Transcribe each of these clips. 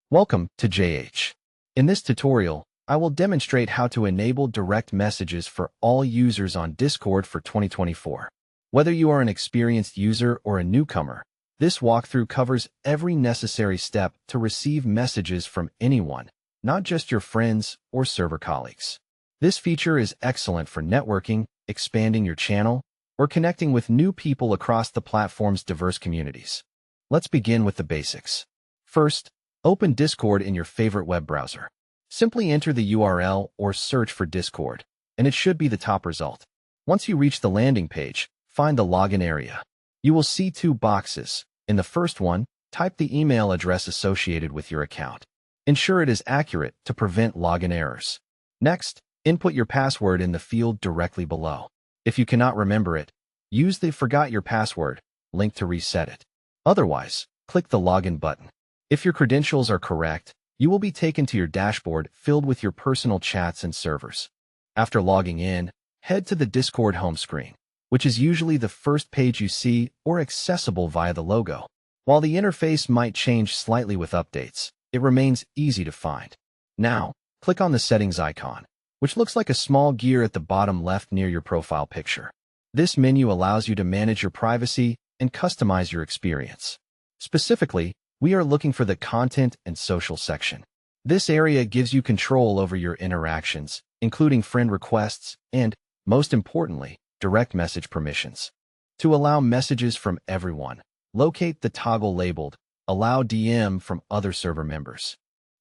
Welcome to JH. In this tutorial, I will demonstrate how to enable direct messages for all users on Discord for 2024. Whether you are an experienced user or a newcomer, this walkthrough covers every necessary step to receive messages from anyone, not just your friends or server colleagues. This feature is excellent for networking, expanding your channel, or connecting with new people across the platform's diverse communities. Let's begin with the basics. First, open Discord in your favorite web browser. Simply enter the URL or search for Discord, and it should be the top result. Once you reach the landing page, find the login area. You will see two boxes. In the first one, type the email address associated with your account. Ensure it is accurate to prevent login errors. Next, input your password in the field directly below. If you cannot remember it, use the Forgot Your Password link to reset it. Otherwise, click the Login button. If your credentials are correct, you will be taken to your dashboard filled with your personal chats and servers. After logging in, head to the Discord home screen, which is usually the first page you see or accessible via the logo. While the interface might change slightly with updates, it remains easy to find. Now, click on the settings icon, which looks like a small gear at the bottom left near your profile picture. This menu allows you to manage your privacy and customize your experience. Specifically, we are looking for the Content and Social section. This area gives you control over your interactions, including friend requests and, most importantly, direct message permissions. To allow messages from everyone, locate the toggle labeled Allow DM from other server members.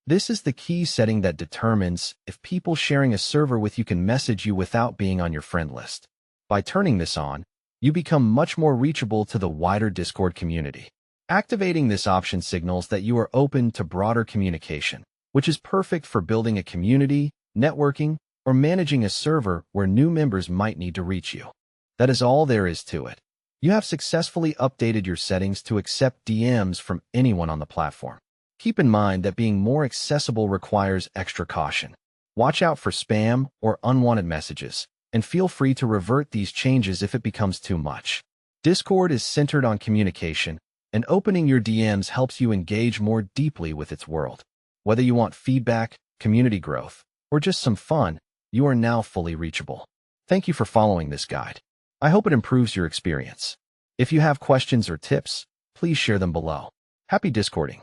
This is the key setting that determines if people sharing a server with you can message you without being on your friend list. By turning this on, you become much more reachable to the wider Discord community. Activating this option signals that you are open to broader communication, which is perfect for building a community, networking, or managing a server where new members might need to reach you. That is all there is to it. You have successfully updated your settings to accept DMs from anyone on the platform. Keep in mind that being more accessible requires extra caution. Watch out for spam or unwanted messages, and feel free to revert these changes if it becomes too much. Discord is centered on communication, and opening your DMs helps you engage more deeply with its world. Whether you want feedback, community growth, or just some fun, you are now fully reachable. Thank you for following this guide. I hope it improves your experience. If you have questions or tips, please share them below. Happy Discording!